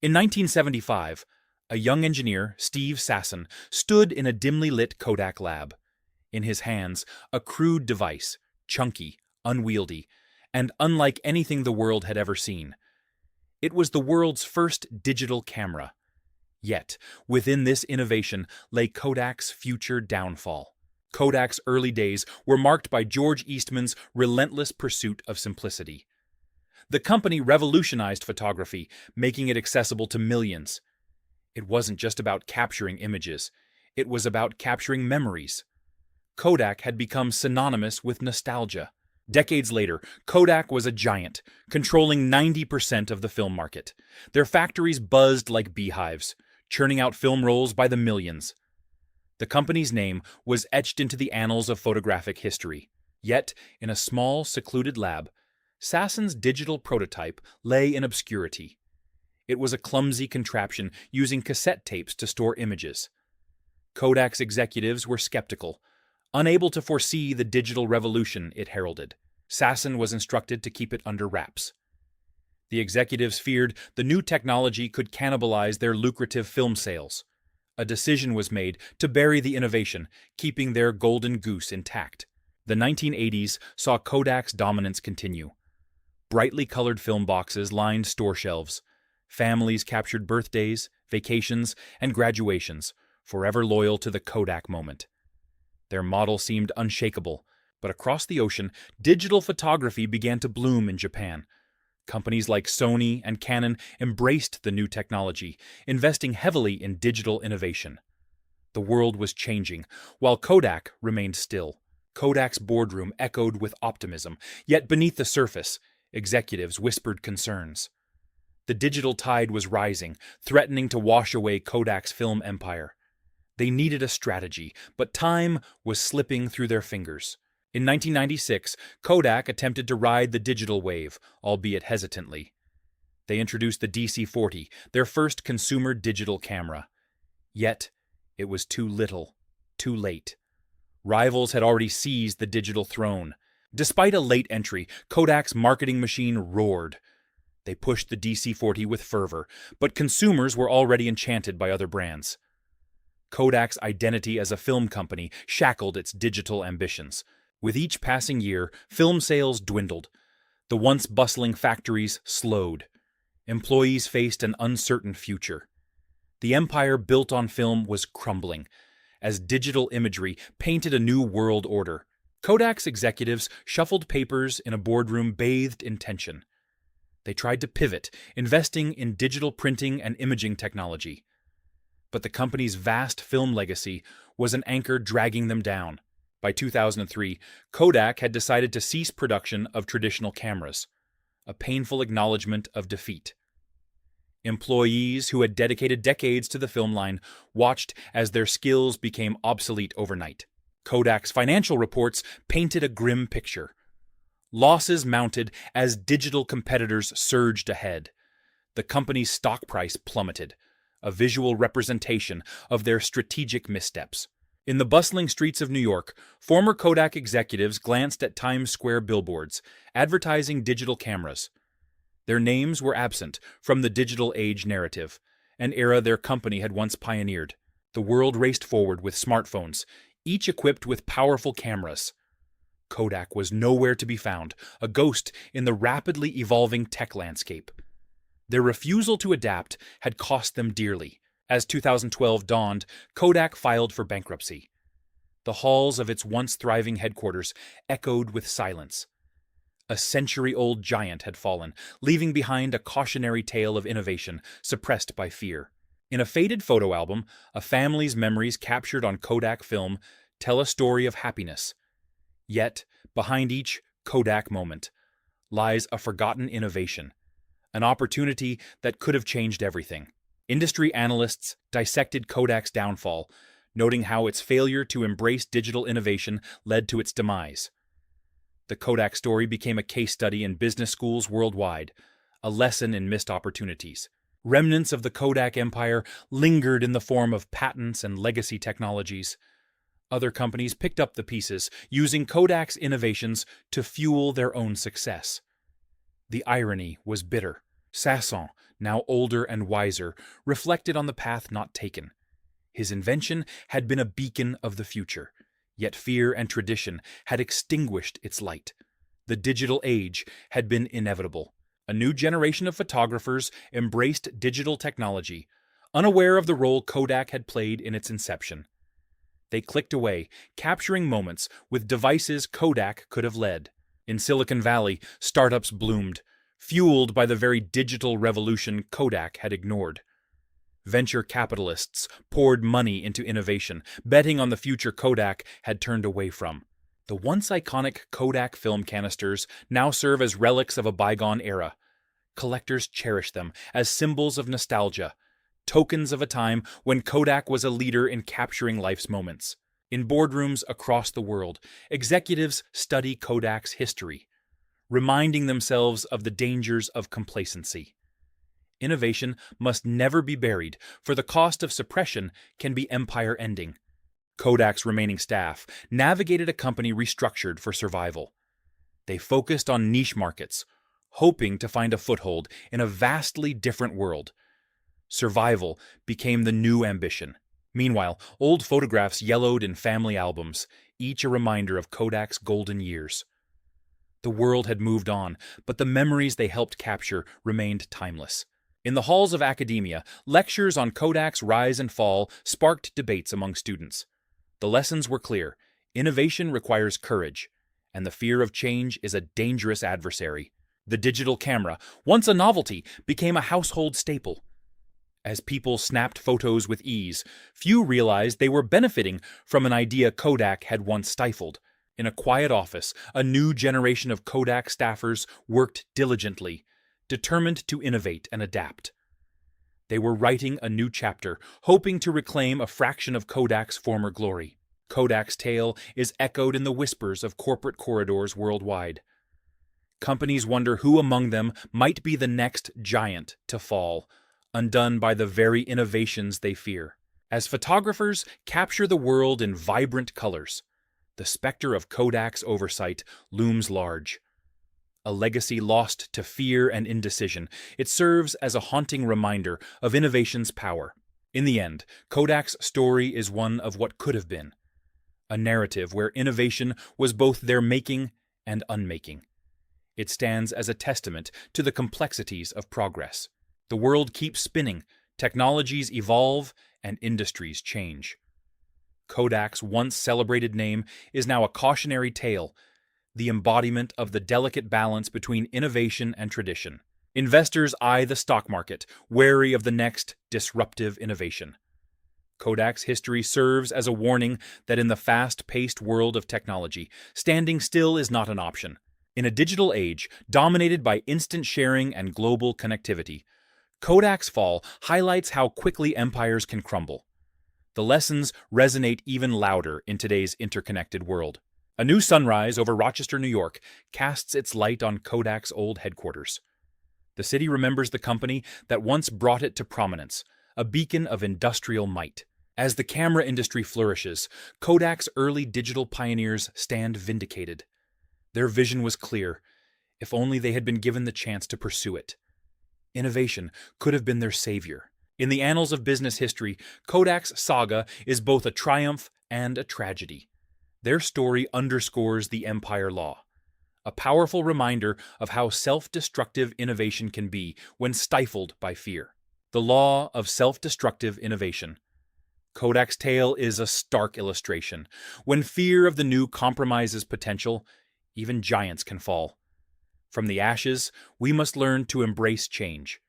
In 1975, a young engineer, Steve Sasson, stood in a dimly lit Kodak lab. In his hands, a crude device, chunky, unwieldy, and unlike anything the world had ever seen. It was the world's first digital camera. Yet, within this innovation lay Kodak's future downfall. Kodak's early days were marked by George Eastman's relentless pursuit of simplicity. The company revolutionized photography, making it accessible to millions. It wasn't just about capturing images, it was about capturing memories. Kodak had become synonymous with nostalgia. Decades later, Kodak was a giant, controlling 90% of the film market. Their factories buzzed like beehives, churning out film rolls by the millions. The company's name was etched into the annals of photographic history. Yet, in a small, secluded lab, Sasson's digital prototype lay in obscurity. It was a clumsy contraption using cassette tapes to store images. Kodak's executives were skeptical, unable to foresee the digital revolution it heralded. Sasson was instructed to keep it under wraps. The executives feared the new technology could cannibalize their lucrative film sales. A decision was made to bury the innovation, keeping their golden goose intact. The 1980s saw Kodak's dominance continue. Brightly colored film boxes lined store shelves. Families captured birthdays, vacations, and graduations, forever loyal to the Kodak moment. Their model seemed unshakable, but across the ocean, digital photography began to bloom in Japan. Companies like Sony and Canon embraced the new technology, investing heavily in digital innovation. The world was changing, while Kodak remained still. Kodak's boardroom echoed with optimism, yet beneath the surface, executives whispered concerns. The digital tide was rising, threatening to wash away Kodak's film empire. They needed a strategy, but time was slipping through their fingers. In 1996, Kodak attempted to ride the digital wave, albeit hesitantly. They introduced the DC-40, their first consumer digital camera. Yet, it was too little, too late. Rivals had already seized the digital throne. Despite a late entry, Kodak's marketing machine roared. They pushed the DC-40 with fervor, but consumers were already enchanted by other brands. Kodak's identity as a film company shackled its digital ambitions. With each passing year, film sales dwindled. The once bustling factories slowed. Employees faced an uncertain future. The empire built on film was crumbling, as digital imagery painted a new world order. Kodak's executives shuffled papers in a boardroom bathed in tension. They tried to pivot, investing in digital printing and imaging technology. But the company's vast film legacy was an anchor dragging them down. By 2003, Kodak had decided to cease production of traditional cameras, a painful acknowledgement of defeat. Employees who had dedicated decades to the film line watched as their skills became obsolete overnight. Kodak's financial reports painted a grim picture. Losses mounted as digital competitors surged ahead. The company's stock price plummeted, a visual representation of their strategic missteps. In the bustling streets of New York, former Kodak executives glanced at Times Square billboards, advertising digital cameras. Their names were absent from the digital age narrative, an era their company had once pioneered. The world raced forward with smartphones, each equipped with powerful cameras. Kodak was nowhere to be found, a ghost in the rapidly evolving tech landscape. Their refusal to adapt had cost them dearly. As 2012 dawned, Kodak filed for bankruptcy. The halls of its once thriving headquarters echoed with silence. A century-old giant had fallen, leaving behind a cautionary tale of innovation suppressed by fear. In a faded photo album, a family's memories captured on Kodak film tell a story of happiness. Yet, behind each Kodak moment lies a forgotten innovation, an opportunity that could have changed everything. Industry analysts dissected Kodak's downfall, noting how its failure to embrace digital innovation led to its demise. The Kodak story became a case study in business schools worldwide, a lesson in missed opportunities. Remnants of the Kodak empire lingered in the form of patents and legacy technologies. Other companies picked up the pieces, using Kodak's innovations to fuel their own success. The irony was bitter. Sasson, now older and wiser, reflected on the path not taken. His invention had been a beacon of the future, yet fear and tradition had extinguished its light. The digital age had been inevitable. A new generation of photographers embraced digital technology, unaware of the role Kodak had played in its inception. They clicked away, capturing moments with devices Kodak could have led. In Silicon Valley, startups bloomed, fueled by the very digital revolution Kodak had ignored. Venture capitalists poured money into innovation, betting on the future Kodak had turned away from. The once iconic Kodak film canisters now serve as relics of a bygone era. Collectors cherish them as symbols of nostalgia, tokens of a time when Kodak was a leader in capturing life's moments. In boardrooms across the world, executives study Kodak's history, reminding themselves of the dangers of complacency. Innovation must never be buried, for the cost of suppression can be empire-ending. Kodak's remaining staff navigated a company restructured for survival. They focused on niche markets, hoping to find a foothold in a vastly different world. Survival became the new ambition. Meanwhile, old photographs yellowed in family albums, each a reminder of Kodak's golden years. The world had moved on, but the memories they helped capture remained timeless. In the halls of academia, lectures on Kodak's rise and fall sparked debates among students. The lessons were clear. Innovation requires courage, and the fear of change is a dangerous adversary. The digital camera, once a novelty, became a household staple. As people snapped photos with ease, few realized they were benefiting from an idea Kodak had once stifled. In a quiet office, a new generation of Kodak staffers worked diligently, determined to innovate and adapt. They were writing a new chapter, hoping to reclaim a fraction of Kodak's former glory. Kodak's tale is echoed in the whispers of corporate corridors worldwide. Companies wonder who among them might be the next giant to fall, undone by the very innovations they fear. As photographers capture the world in vibrant colors, the specter of Kodak's oversight looms large. A legacy lost to fear and indecision, it serves as a haunting reminder of innovation's power. In the end, Kodak's story is one of what could have been, a narrative where innovation was both their making and unmaking. It stands as a testament to the complexities of progress. The world keeps spinning, technologies evolve, and industries change. Kodak's once celebrated name is now a cautionary tale, the embodiment of the delicate balance between innovation and tradition. Investors eye the stock market, wary of the next disruptive innovation. Kodak's history serves as a warning that in the fast-paced world of technology, standing still is not an option. In a digital age dominated by instant sharing and global connectivity, Kodak's fall highlights how quickly empires can crumble. The lessons resonate even louder in today's interconnected world. A new sunrise over Rochester, New York, casts its light on Kodak's old headquarters. The city remembers the company that once brought it to prominence, a beacon of industrial might. As the camera industry flourishes, Kodak's early digital pioneers stand vindicated. Their vision was clear, if only they had been given the chance to pursue it. Innovation could have been their savior. In the annals of business history, Kodak's saga is both a triumph and a tragedy. Their story underscores the empire law, a powerful reminder of how self-destructive innovation can be when stifled by fear. The law of self-destructive innovation. Kodak's tale is a stark illustration. When fear of the new compromises potential, even giants can fall. From the ashes, we must learn to embrace change,